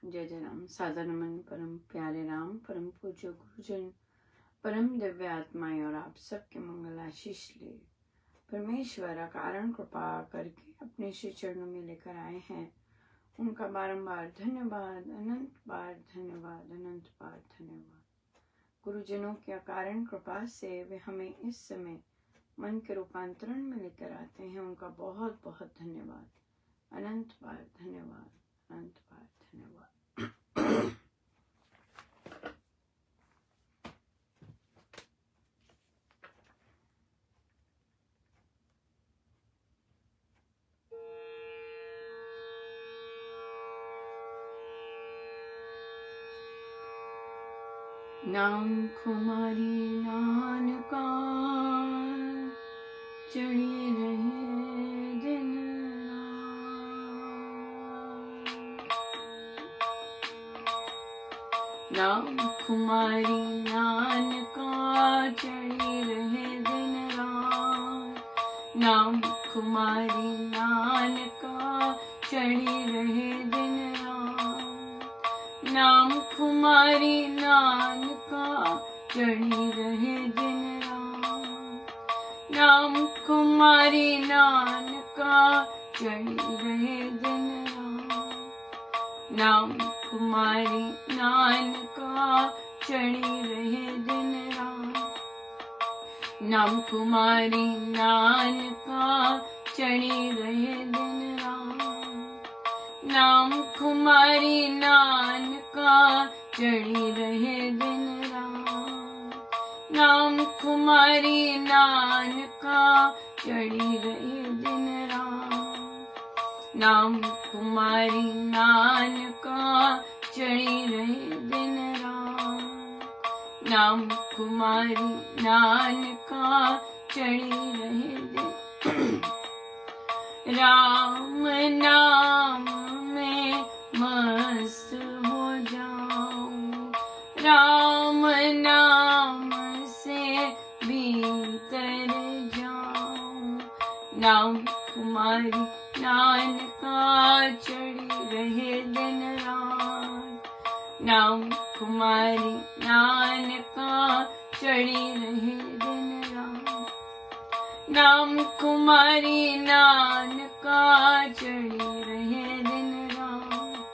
जय जय राम। सादर नमन परम प्यारे राम, परम पूज्य गुरुजन, परम दिव्य आत्माएं और आप सबके मंगल आशीष ले परमेश्वर कारण कृपा करके अपने श्री चरणों में लेकर आए हैं। उनका बारंबार धन्यवाद, अनंत बार धन्यवाद, अनंत बार धन्यवाद। गुरुजनों की अकारण कृपा से वे हमें इस समय मन के रूपांतरण में लेकर आते हैं। उनका बहुत बहुत धन्यवाद, अनंत बार धन्यवाद, अनंत बार धन्यवाद। नाम कुमारी नानका चढ़ी रहे दिन रात। नाम कुमारी नानका चढ़ी रहे दिन रात। नाम कुमारी नानका चढ़ी रहे दिन रात। नाम कुमारी नानका चढ़ी रहे दिन रात। नाम कुमारी नानका चढ़ी रहे दिन रात। नाम कुमारी नानका चढ़ी रहे दिन रात। नाम कुमारी नानका चढ़ी रहे दिन रात। नाम कुमारी नानका चढ़ी रहे दिन रात। नाम कुमारी नानका चढ़ी रहे दिन रात। नाम कुमारी नानका चढ़ी रहे दिन रात। नाम कुमारी नानका चढ़ी रहे दिन राम नाम में मस्त हो जाऊं। राम नाम से भीतर जाऊं। नाम कुमारी नानका चढ़ी रहे दिन रात। नाम कुमारी नानका चढ़ी रहे दिन रात। नाम कुमारी नानका चढ़ी रहे दिन रात।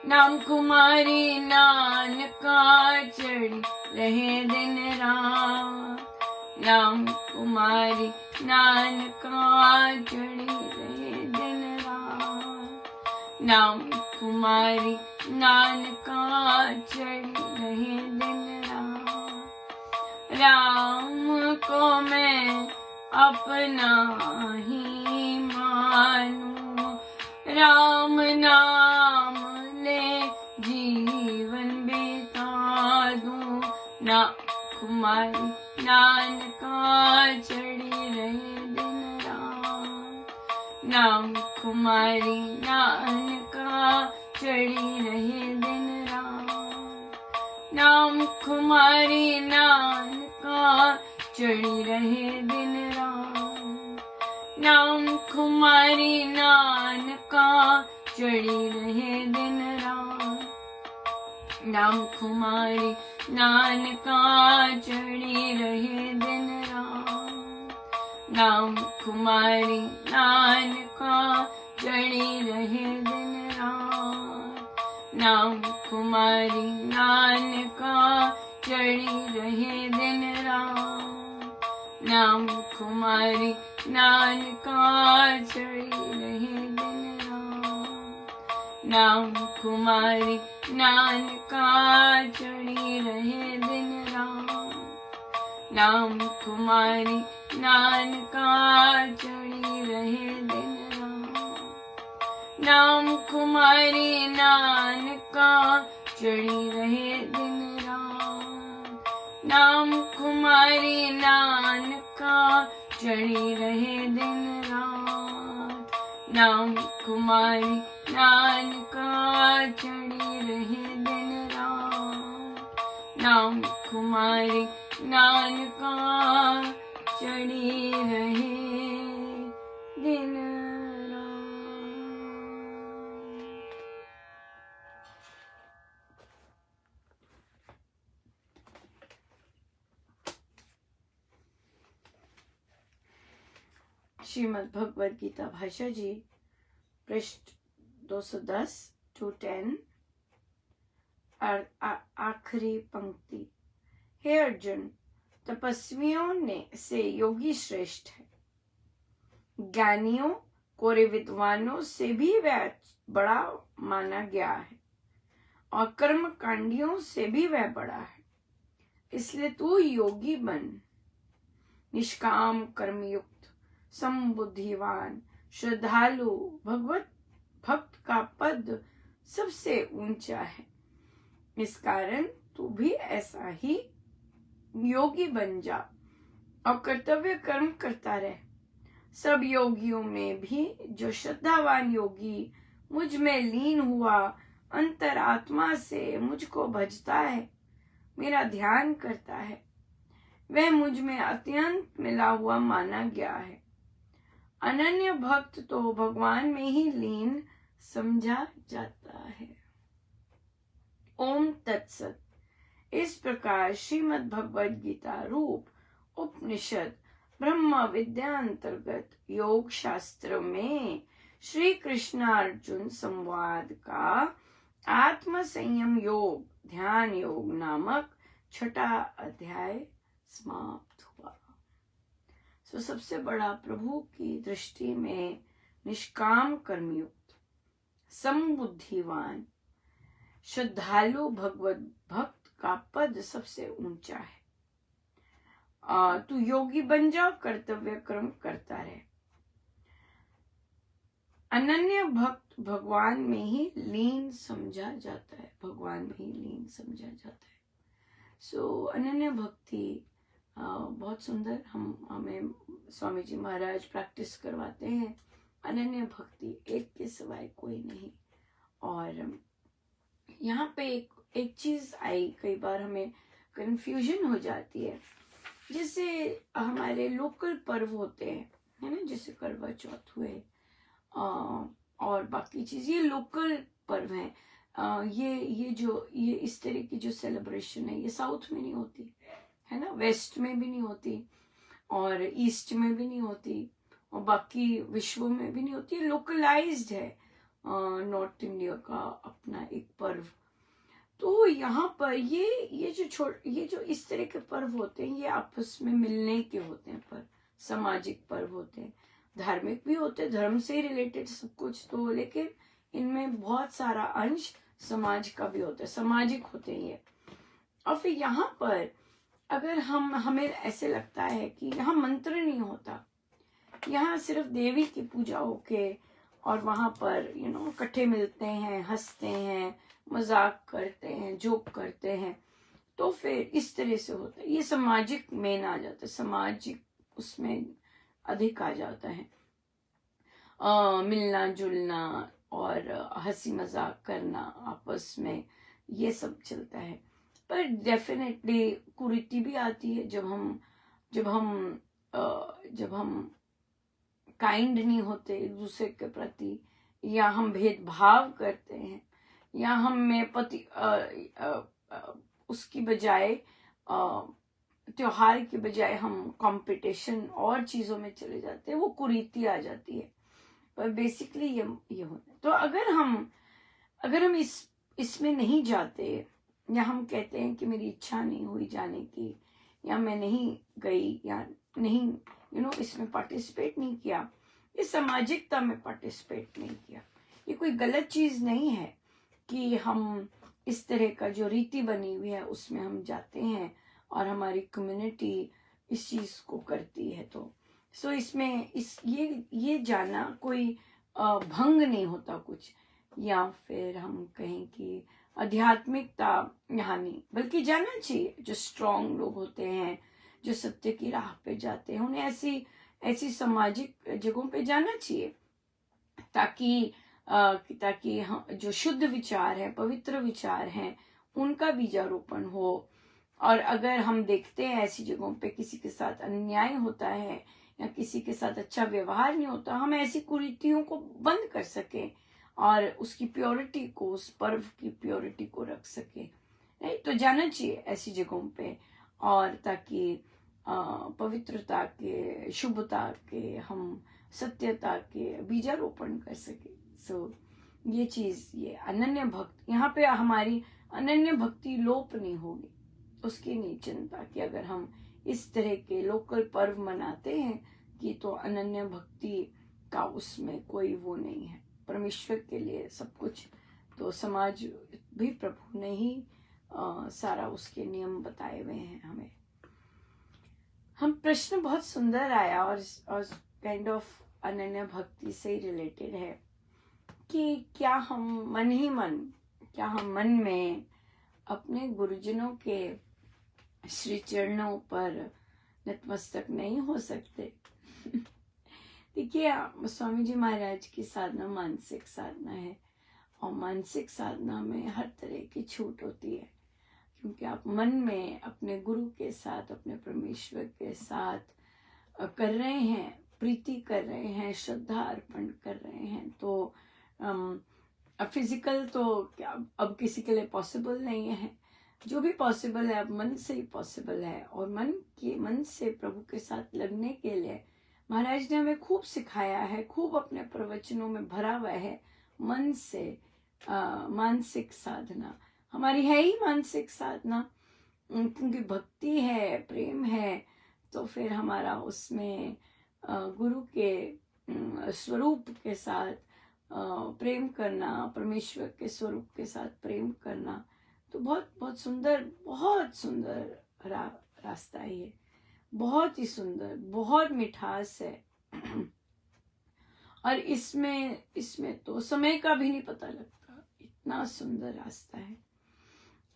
नाम कुमारी नानका चढ़ी रहे दिन रात। नाम कुमारी नानका चढ़ी रहे दिन रात। नाम कुमारी नानका चढ़ी रहे दिन रात। राम को मैं अपना ही मानूं। राम नाम ले जीवन बिता दूं। ना कुमारी नानका चढ़ी रहे दिन रात। नाम कुमारी नानका चढ़ी रहे दिन रात। नाम कुमारी नानका चढ़ी रहे दिन रात। नाम कुमारी नानका चढ़ी रहे दिन रात। नाम कुमारी नानका चढ़ी रहे दिन रात। नाम कुमारी नानका चढ़ी रहे दिन रात। नाम कुमारी नानका चढ़ी रहे दिन रात। नाम कुमारी नानका चढ़ी रहे दिन रात। नाम कुमारी नानका चढ़ी रहे दिन रात। नाम कुमारी नानका चढ़ी रहे दिन रात। नाम कुमारी नानका चढ़ी रहे दिन रात। नाम कुमारी नानका चढ़ी रहे दिन रात। नाम कुमारी नानका चढ़ी रहे दिन रात। नाम कुमारी नानका चढ़ी रहे दिन रात। श्रीमद् भगवद गीता भाषा जी, पृष्ठ 210 to 10, आखिरी पंक्ति। हे अर्जुन, तपस्वियों से योगी श्रेष्ठ है, ज्ञानियों कोरे विद्वानों से भी वह बड़ा माना गया है, और कर्म कांडियों से भी वह बड़ा है। इसलिए तू योगी बन, निष्काम कर्मयुक्त, समबुद्धिवान, श्रद्धालु, भगवत भक्त का पद सबसे ऊंचा है। इस कारण तू भी ऐसा ही योगी बन जा और कर्तव्य कर्म करता रहे। सब योगियों में भी जो श्रद्धावान योगी मुझ में लीन हुआ अंतरात्मा से मुझको भजता है, मेरा ध्यान करता है, वह मुझ में अत्यंत मिला हुआ माना गया है। अनन्य भक्त तो भगवान में ही लीन समझा जाता है। ओम तत्सत। इस प्रकार श्रीमद् भगवद गीता रूप उपनिषद ब्रह्म विद्या अंतर्गत योग शास्त्र में श्री कृष्णार्जुन संवाद का आत्म संयम योग ध्यान योग नामक 6ठा अध्याय समाप्त हुआ। सबसे बड़ा प्रभु की दृष्टि में निष्काम कर्मयुक्त, समबुद्धिवान, श्रद्धालु भगवत भक्त का पद सबसे ऊंचा है। तू योगी बन जा, कर्तव्य कर्म करता रहे। अनन्य भक्त भगवान में ही लीन समझा जाता है, भगवान में ही लीन समझा जाता है। अनन्य भक्ति बहुत सुंदर हमें स्वामी जी महाराज प्रैक्टिस करवाते हैं। अनन्य भक्ति, एक के सिवाय कोई नहीं। और यहाँ पे एक चीज आई, कई बार हमें कंफ्यूजन हो जाती है। जैसे हमारे लोकल पर्व होते हैं, है ना, जैसे करवा चौथ हुए और बाकी चीज, ये लोकल पर्व हैं। ये इस तरह की जो सेलिब्रेशन है, ये साउथ में नहीं होती, है ना, वेस्ट में भी नहीं होती, और ईस्ट में भी नहीं होती, और बाकी विश्व में भी नहीं होती। लोकलाइज्ड है नॉर्थ इंडिया का अपना एक पर्व। तो यहाँ पर ये जो इस तरह के पर्व होते हैं, ये आपस में मिलने के होते हैं, पर सामाजिक पर्व होते हैं, धार्मिक भी होते हैं, धर्म से रिलेटेड सब कुछ तो, लेकिन इनमें बहुत सारा अंश समाज का भी होता है, सामाजिक होते हैं ये। और फिर यहाँ पर अगर हमें ऐसे लगता है कि यहाँ मंत्र नहीं होता, यहाँ सिर्फ देवी की पूजा होके और वहां पर इकट्ठे मिलते हैं, हंसते हैं, मजाक करते हैं, जोक करते हैं, तो फिर इस तरह से होता है। ये सामाजिक मेन आ जाता है, सामाजिक उसमें अधिक आ जाता है, मिलना जुलना और हंसी मजाक करना आपस में, ये सब चलता है। पर डेफिनेटली कुरीति भी आती है जब हम काइंड नहीं होते एक दूसरे के प्रति, या हम भेदभाव करते हैं, या हम में पति उसकी बजाय त्योहार की बजाय हम कंपटीशन और चीजों में चले जाते हैं, वो कुरीति आ जाती है। पर बेसिकली ये होता है। तो अगर हम इसमें नहीं जाते, या हम कहते हैं कि मेरी इच्छा नहीं हुई जाने की, या मैं नहीं गई, या नहीं इसमें पार्टिसिपेट नहीं किया, इस सामाजिकता में पार्टिसिपेट नहीं किया, ये कोई गलत चीज नहीं है कि हम इस तरह का जो रीति बनी हुई है उसमें हम जाते हैं और हमारी कम्युनिटी इस चीज को करती है। तो इसमें ये जाना कोई भंग नहीं होता कुछ, या फिर हम कहें कि आध्यात्मिकता यहाँ नहीं, बल्कि जाना चाहिए। जो स्ट्रांग लोग होते हैं, जो सत्य की राह पे जाते हैं, उन्हें ऐसी सामाजिक जगहों पे जाना चाहिए, ताकि जो शुद्ध विचार है, पवित्र विचार हैं, उनका बीजारोपण हो। और अगर हम देखते हैं ऐसी जगहों पे किसी के साथ अन्याय होता है या किसी के साथ अच्छा व्यवहार नहीं होता, हम ऐसी कुरीतियों को बंद कर सके और उसकी प्योरिटी को, उस पर्व की प्योरिटी को रख सके। नहीं तो जाना चाहिए ऐसी जगहों पे, और ताकि पवित्रता के, शुभता के हम सत्यता के बीजारोपण कर सके। सो ये चीज, ये अनन्य भक्त, यहाँ पे हमारी अनन्य भक्ति लोप नहीं होगी, उसकी नहीं चिंता कि अगर हम इस तरह के लोकल पर्व मनाते हैं कि तो अनन्य भक्ति का उसमें कोई वो नहीं है। परमेश्वर के लिए सब कुछ, तो समाज भी प्रभु ने ही सारा उसके नियम बताए हुए हैं हमें। हम प्रश्न बहुत सुंदर आया और काइंड ऑफ अनन्य भक्ति से ही रिलेटेड है कि क्या हम क्या हम मन में अपने गुरुजनों के श्री चरणों पर नतमस्तक नहीं हो सकते? देखिए, स्वामी जी महाराज की साधना मानसिक साधना है, और मानसिक साधना में हर तरह की छूट होती है, क्योंकि आप मन में अपने गुरु के साथ, अपने परमेश्वर के साथ कर रहे हैं, प्रीति कर रहे हैं, श्रद्धा अर्पण कर रहे हैं। तो फिजिकल तो क्या अब किसी के लिए पॉसिबल नहीं है, जो भी पॉसिबल है अब मन से ही पॉसिबल है। और मन से प्रभु के साथ लगने के लिए महाराज ने हमें खूब सिखाया है, खूब अपने प्रवचनों में भरा हुआ है। मन से मानसिक साधना हमारी है ही मानसिक साधना, क्योंकि भक्ति है, प्रेम है, तो फिर हमारा उसमें गुरु के स्वरूप के साथ प्रेम करना, परमेश्वर के स्वरूप के साथ प्रेम करना, तो बहुत सुंदर रास्ता है ये, बहुत ही सुंदर, बहुत मिठास है। और इसमें तो समय का भी नहीं पता लगता, इतना सुंदर रास्ता है।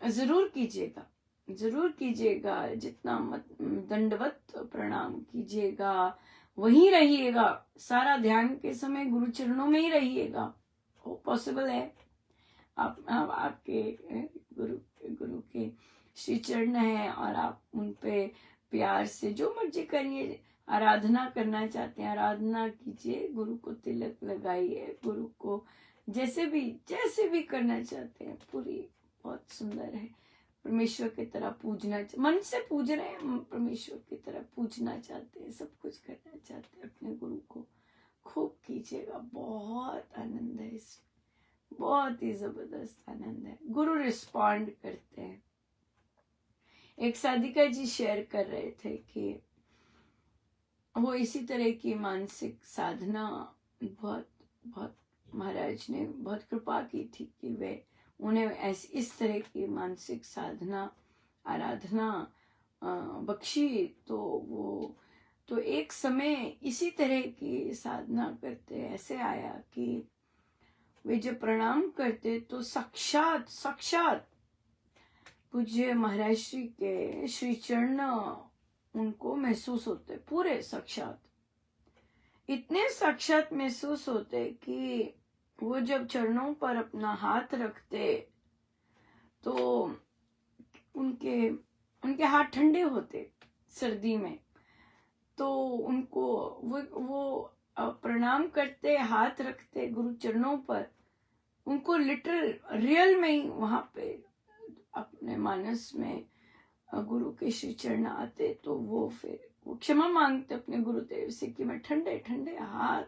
जरूर कीजिएगा, जितना दंडवत प्रणाम कीजिएगा, वहीं रहिएगा, सारा ध्यान के समय गुरु चरणों में ही रहिएगा, वो पॉसिबल है। आपके गुरु के श्री चरण है और आप उन पे प्यार से जो मर्जी करिए, आराधना करना चाहते हैं आराधना कीजिए, गुरु को तिलक लगाइए, गुरु को जैसे भी करना चाहते हैं, पूरी बहुत सुंदर है। परमेश्वर की तरह पूजना, मन से पूज रहे हैं, परमेश्वर की तरह पूजना चाहते हैं, सब कुछ करना चाहते हैं अपने गुरु को, खूब कीजिएगा। बहुत आनंद है इसमें, बहुत ही जबरदस्त आनंद है। गुरु रिस्पॉन्ड करते हैं। एक साधिका जी शेयर कर रहे थे कि वो इसी तरह की मानसिक साधना बहुत महाराज ने बहुत कृपा की थी कि वे उन्हें इस तरह की मानसिक साधना आराधना बख्शी। तो एक समय इसी तरह की साधना करते ऐसे आया कि वे जब प्रणाम करते तो साक्षात पूज्य महाराज श्री के श्री चरण उनको महसूस होते, पूरे साक्षात, इतने साक्षात महसूस होते कि वो जब चरणों पर अपना हाथ रखते तो उनके हाथ ठंडे होते सर्दी में, तो उनको वो प्रणाम करते, हाथ रखते गुरु चरणों पर, उनको लिटरल रियल में ही वहां पे अपने मानस में गुरु के श्री चरण आते, तो वो फिर वो क्षमा मांगते अपने गुरुदेव से कि मैं ठंडे ठंडे हाथ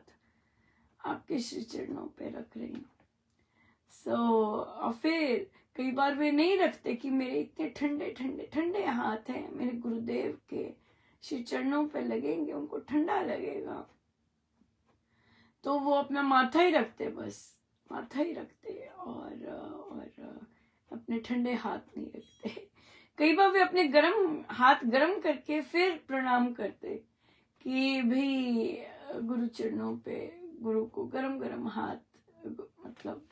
आपके श्री चरणों पे रख रही हूँ। और फिर कई बार वे नहीं रखते कि मेरे इतने ठंडे हाथ हैं, मेरे गुरुदेव के श्री चरणों पे लगेंगे, उनको ठंडा लगेगा, तो वो अपना माथा ही रखते, बस माथा ही रखते और अपने ठंडे हाथ नहीं रखते। कई बार वे अपने हाथ गरम करके फिर प्रणाम करते कि भाई गुरु चरणों पे गुरु को गरम हाथ, मतलब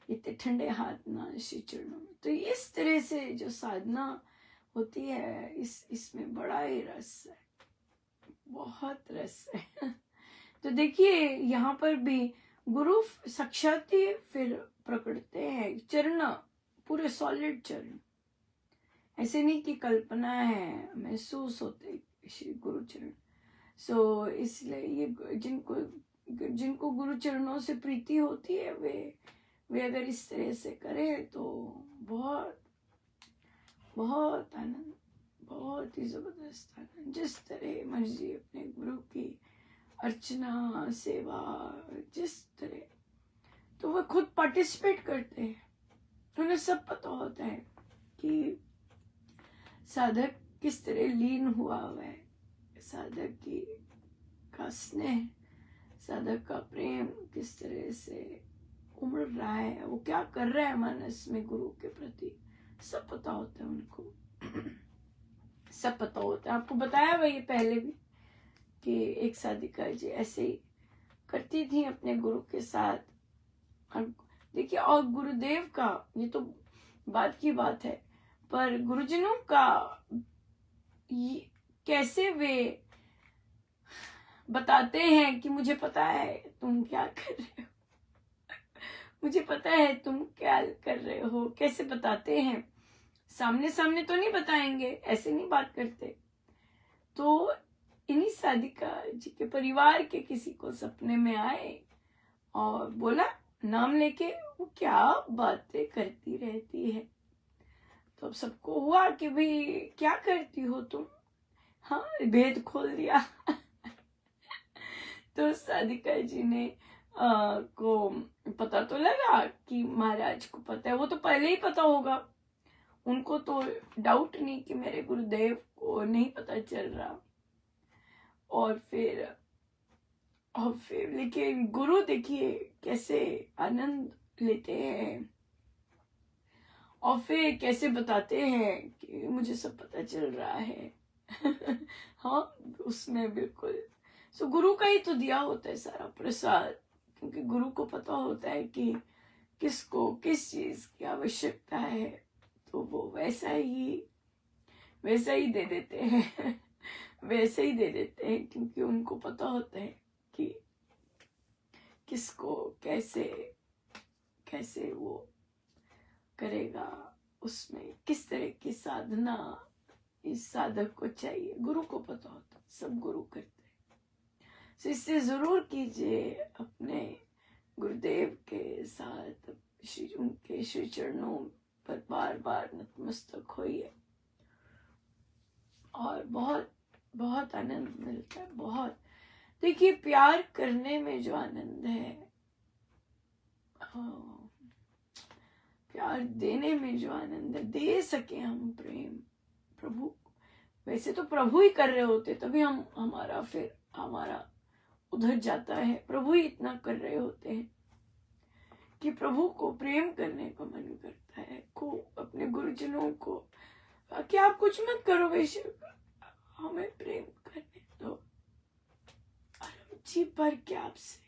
इतने ठंडे हाथ ना श्री चरणों में। तो इस तरह से जो साधना होती है, इसमें बड़ा ही रस है, बहुत रस है। तो देखिए यहाँ पर भी गुरु साक्षात ही फिर प्रकटते हैं, चरण पूरे सॉलिड चरण, ऐसे नहीं कि कल्पना है, महसूस होते श्री गुरु चरण। इसलिए ये जिनको गुरु चरणों से प्रीति होती है, वे अगर इस तरह से करें तो बहुत आनंद, बहुत ही जबरदस्त आनंद। जिस तरह मर्जी अपने गुरु की अर्चना, सेवा, जिस तरह, तो वह खुद पार्टिसिपेट करते हैं। उन्हें सब पता होता है कि साधक किस तरह लीन हुआ है, साधक की का स्नेह, साधक का प्रेम किस तरह से उमड़ रहा है, वो क्या कर रहा है मानस में गुरु के प्रति, सब पता होता है उनको। सब पता होता है। आपको बताया वही पहले भी कि एक साधिका जी ऐसे ही करती थी अपने गुरु के साथ। देखिए, और गुरुदेव का ये तो बात की बात है, पर गुरुजनों का कैसे वे बताते हैं कि मुझे पता है तुम क्या कर रहे हो, मुझे पता है तुम क्या कर रहे हो, कैसे बताते हैं। सामने सामने तो नहीं बताएंगे, ऐसे नहीं बात करते। तो इन्हीं साधिका जी के परिवार के किसी को सपने में आए और बोला, नाम लेके, वो क्या बातें करती रहती है। तो अब सबको हुआ कि भाई क्या करती हो तुम, हाँ भेद खोल दिया। तो साधिका जी ने को पता तो लगा कि महाराज को पता है, वो तो पहले ही पता होगा, उनको तो डाउट नहीं कि मेरे गुरुदेव को नहीं पता चल रहा। और फिर लेकिन गुरु देखिए कैसे आनंद लेते हैं और फिर कैसे बताते हैं कि मुझे सब पता चल रहा है। हाँ, उसमें बिल्कुल सो गुरु का ही तो दिया होता है सारा प्रसाद, क्योंकि गुरु को पता होता है कि किसको किस चीज की आवश्यकता है, तो वो वैसा ही दे देते हैं। वैसे ही दे देते हैं, क्योंकि उनको पता होता है कि किसको कैसे कैसे वो करेगा, उसमें किस तरह की साधना इस साधक को चाहिए, गुरु को पता होता है, सब गुरु करते हैं। तो इससे जरूर कीजिए अपने गुरुदेव के साथ, उनके श्री चरणों पर बार बार नतमस्तक होइए और बहुत बहुत आनंद मिलता है। बहुत देखिए, प्यार करने में जो आनंद है, प्यार देने में जो आनंद है, दे सके हम प्रेम प्रभु, वैसे तो प्रभु ही कर रहे होते तभी हमारा उधर जाता है। प्रभु ही इतना कर रहे होते हैं कि प्रभु को प्रेम करने का मन करता है, को अपने गुरुजनों को कि आप कुछ मत करो वैसे, हमें प्रेम करने दो और हम जी भर के आपसे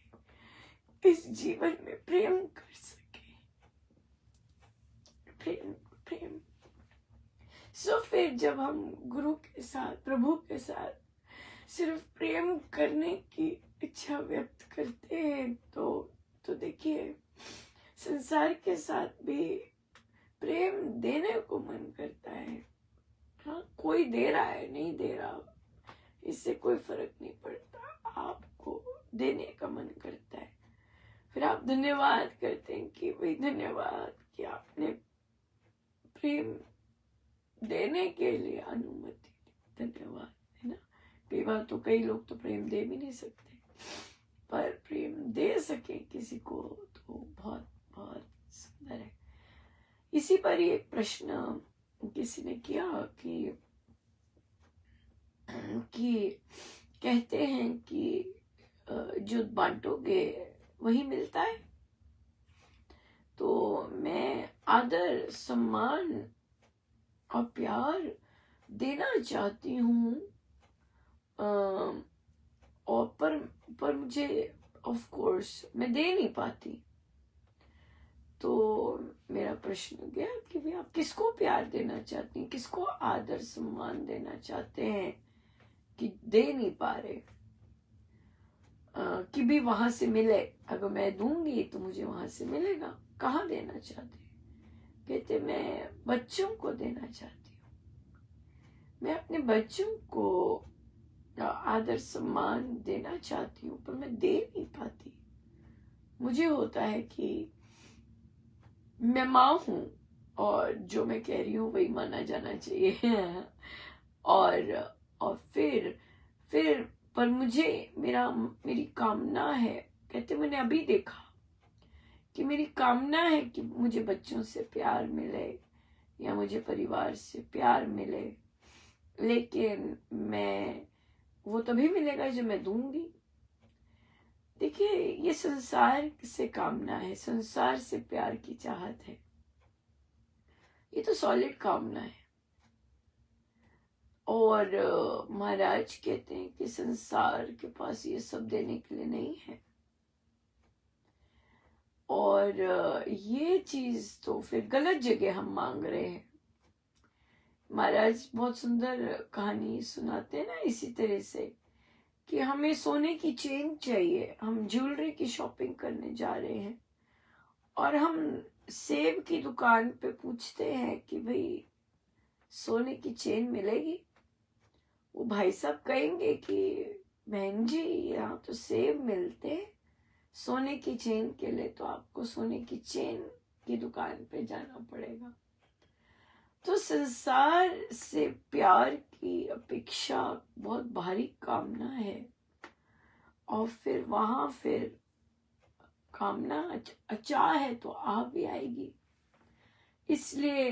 इस जीवन में प्रेम कर सके। प्रेम सो फिर जब हम गुरु के साथ, प्रभु के साथ सिर्फ प्रेम करने की इच्छा व्यक्त करते हैं, तो देखिए संसार के साथ भी प्रेम देने को मन करता है। हाँ, कोई दे रहा है नहीं दे रहा, इससे कोई फर्क नहीं पड़ता, आपको देने का मन करता है। फिर आप धन्यवाद करते हैं कि भाई धन्यवाद कि आपने प्रेम देने के लिए अनुमति दी, धन्यवाद, है ना। कई बार तो कई लोग तो प्रेम दे भी नहीं सकते, पर प्रेम दे सके किसी को तो बहुत बहुत सुंदर है। इसी पर ही एक प्रश्न किसी ने किया कि कहते हैं कि जो बांटोगे वही मिलता है। तो मैं आदर, सम्मान और प्यार देना चाहती हूँ, और पर मुझे ऑफ कोर्स मैं दे नहीं पाती। तो मेरा प्रश्न गया कि भाई आप किसको प्यार देना चाहती हैं, किसको आदर सम्मान देना चाहते हैं कि दे नहीं पा रहे, कि भी वहां से मिले, अगर मैं दूंगी तो मुझे वहां से मिलेगा। कहाँ देना चाहते हैं? कहते मैं बच्चों को देना चाहती हूँ, मैं अपने बच्चों को आदर सम्मान देना चाहती हूँ, पर मैं दे नहीं पाती। मुझे होता है कि मैं माँ हूँ और जो मैं कह रही हूँ वही माना जाना चाहिए। और फिर पर मेरी कामना है, कहते मैंने अभी देखा कि मेरी कामना है कि मुझे बच्चों से प्यार मिले या मुझे परिवार से प्यार मिले, लेकिन वो तभी मिलेगा जब मैं दूंगी। देखिए, ये संसार से कामना है, संसार से प्यार की चाहत है, ये तो सॉलिड कामना है। और महाराज कहते हैं कि संसार के पास ये सब देने के लिए नहीं है। और ये चीज तो फिर गलत जगह हम मांग रहे हैं। महाराज बहुत सुंदर कहानी सुनाते हैं ना, इसी तरह से कि हमें सोने की चेन चाहिए, हम ज्वेलरी की शॉपिंग करने जा रहे हैं और हम सेब की दुकान पे पूछते हैं कि भाई सोने की चेन मिलेगी। वो भाई साहब कहेंगे कि बहन जी, यहाँ तो सेब मिलते हैं, सोने की चेन के लिए तो आपको सोने की चेन की दुकान पे जाना पड़ेगा। तो संसार से प्यार की अपेक्षा बहुत भारी कामना है, और फिर वहां फिर कामना अचाह है तो आ भी आएगी। इसलिए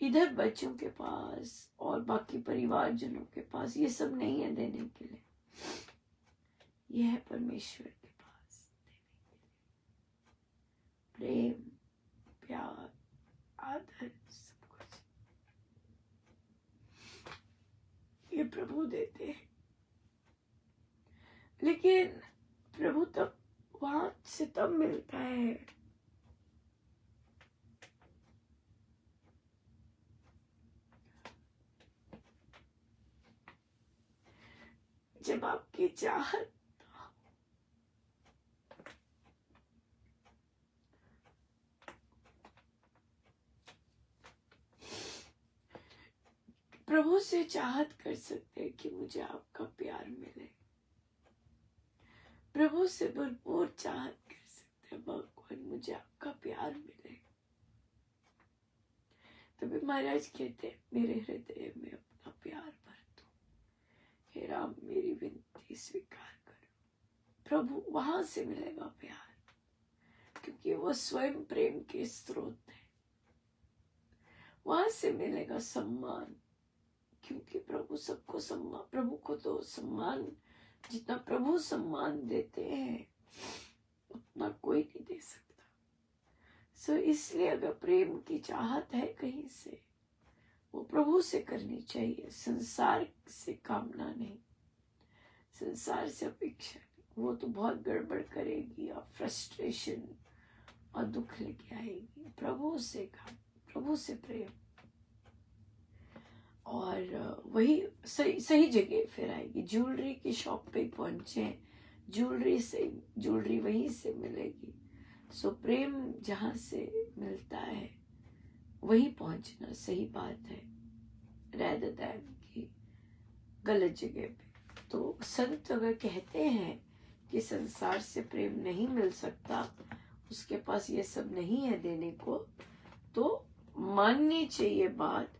इधर बच्चों के पास और बाकी परिवारजनों के पास ये सब नहीं है देने के लिए, यह है परमेश्वर के पास देने के लिए प्रेम, प्यार, आदर, सब कुछ ये प्रभु देते हैं। लेकिन प्रभु तब वहां से तब मिलता है जब आपकी चाहत प्रभु से चाहत कर सकते हैं कि मुझे आपका प्यार मिले, प्रभु से भरपूर चाहत कर सकते हैं, भगवान मुझे आपका प्यार मिले। तभी महाराज कहते हैं मेरे हृदय में अपना प्यार भर दो, हे राम मेरी विनती स्वीकार करो। प्रभु वहां से मिलेगा प्यार, क्योंकि वो स्वयं प्रेम के स्रोत है। वहां से मिलेगा सम्मान, क्योंकि प्रभु सबको सम्मान, प्रभु को तो सम्मान जितना प्रभु सम्मान देते हैं उतना कोई नहीं दे सकता। इसलिए अगर प्रेम की चाहत है कहीं से, वो प्रभु से करनी चाहिए, संसार से कामना नहीं, संसार से अपेक्षा नहीं। वो तो बहुत गड़बड़ करेगी और फ्रस्ट्रेशन और दुख लेके आएगी। प्रभु से काम, प्रभु से प्रेम, और वही सही जगह फिर आएगी। ज्वेलरी की शॉप पे पहुंचे, ज्वेलरी वहीं से मिलेगी। प्रेम जहां से मिलता है वहीं पहुंचना सही बात है, rather than की गलत जगह पे। तो संत अगर कहते हैं कि संसार से प्रेम नहीं मिल सकता, उसके पास ये सब नहीं है देने को, तो माननी चाहिए बात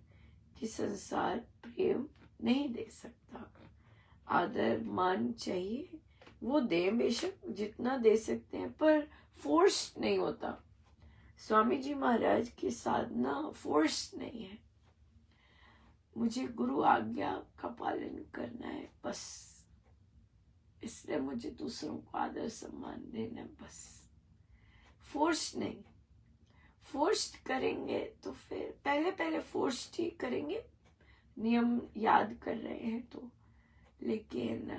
कि संसार प्रेम नहीं दे सकता। आदर मान चाहिए, वो दे बेशक जितना दे सकते हैं, पर फोर्स नहीं होता। स्वामी जी महाराज की साधना फोर्स नहीं है, मुझे गुरु आज्ञा का पालन करना है बस, इसलिए मुझे दूसरों को आदर सम्मान देना बस, फोर्स नहीं। फोर्स करेंगे तो फिर पहले फोर्स ठीक करेंगे, नियम याद कर रहे हैं तो, लेकिन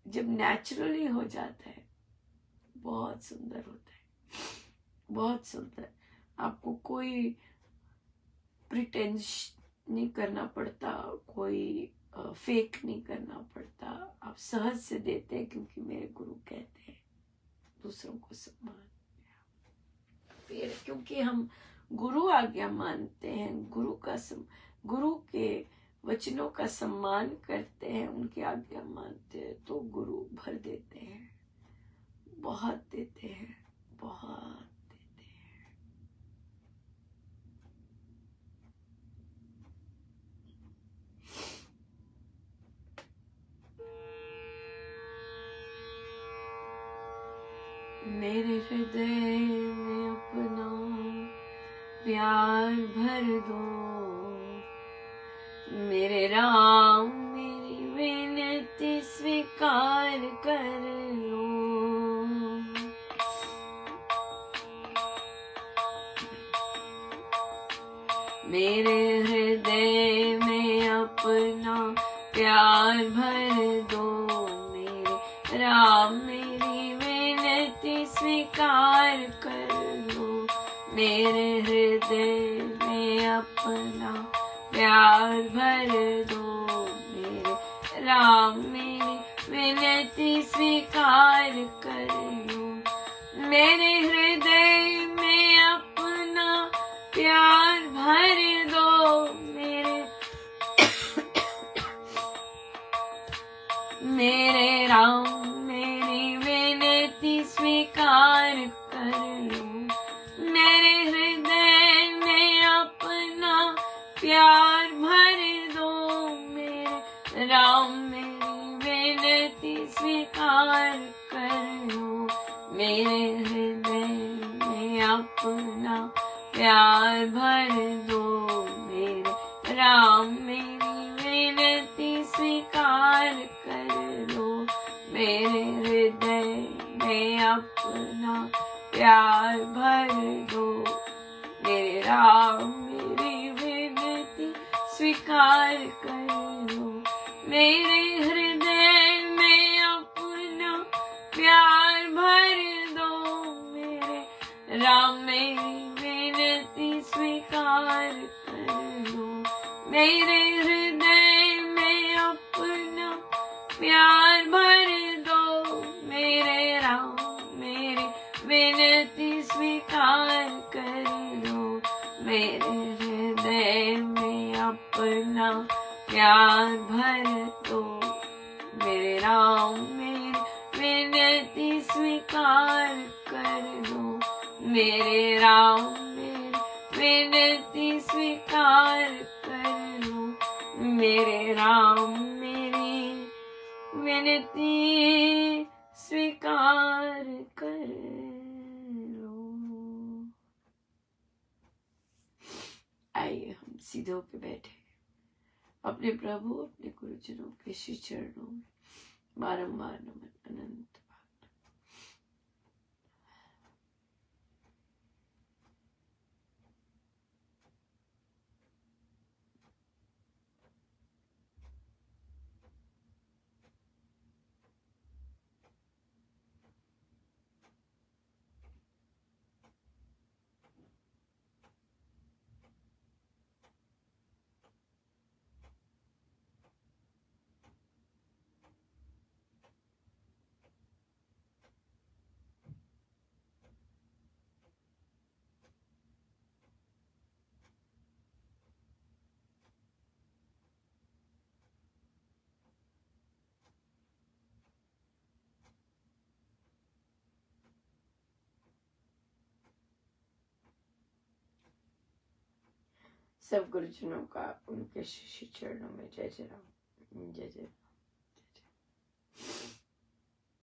जब नेचुरली हो जाता है बहुत सुंदर होता है, बहुत सुंदर। आपको कोई प्रिटेंस नहीं करना पड़ता, कोई फेक नहीं करना पड़ता, आप सहज से देते हैं, क्योंकि मेरे गुरु कहते हैं दूसरों को सम्मान। फिर क्योंकि हम गुरु आज्ञा मानते हैं, गुरु के वचनों का सम्मान करते हैं, उनकी आज्ञा मानते हैं, तो गुरु भर देते हैं, बहुत देते हैं, बहुत देते हैं। प्यार भर दो। मेरे राम मेरी विनती स्वीकार कर लो। मेरे हृदय में अपना प्यार भर दो। मेरे राम मेरी विनती स्वीकार कर लो। मेरे हृदय में अपना प्यार भर दो। मेरे राम मेरी विनती स्वीकार कर लो। मेरे हृदय में अपना प्यार भर दो। मेरे राम मेरी विनती स्वीकार कर लो। मेरे हृदय में अपना प्यार भर दो। मेरे राम मेरी विनती स्वीकार कर लो। मेरे हृदय में अपना प्यार भर दो। मेरे राम मेरी विनती स्वीकार कर लो। मेरे हृदय में अपना प्यार भर दो। मेरे राम मेरी विनती स्वीकार कर लो। मेरे हृदय में अपना प्यार भर दो। मेरे राम मेरी विनती स्वीकार कर लो। मेरे हृदय में अपना प्यार भर दो। मेरे राम मेरी विनती स्वीकार कर लो। मेरे हृदय में अपना प्यार भर दो। मेरे राम मेरी विनती स्वीकार कर लो। मेरे राम मेरी विनती स्वीकार कर लो। मेरे राम मेरी विनती स्वीकार कर लो। आइए हम सीधे होके बैठे अपने प्रभु अपने गुरुजनों के श्री चरणों में बारंबार नमन अनंत। सब गुरुजनों का उनके श्री चरणों में जय जय राम, जय जय।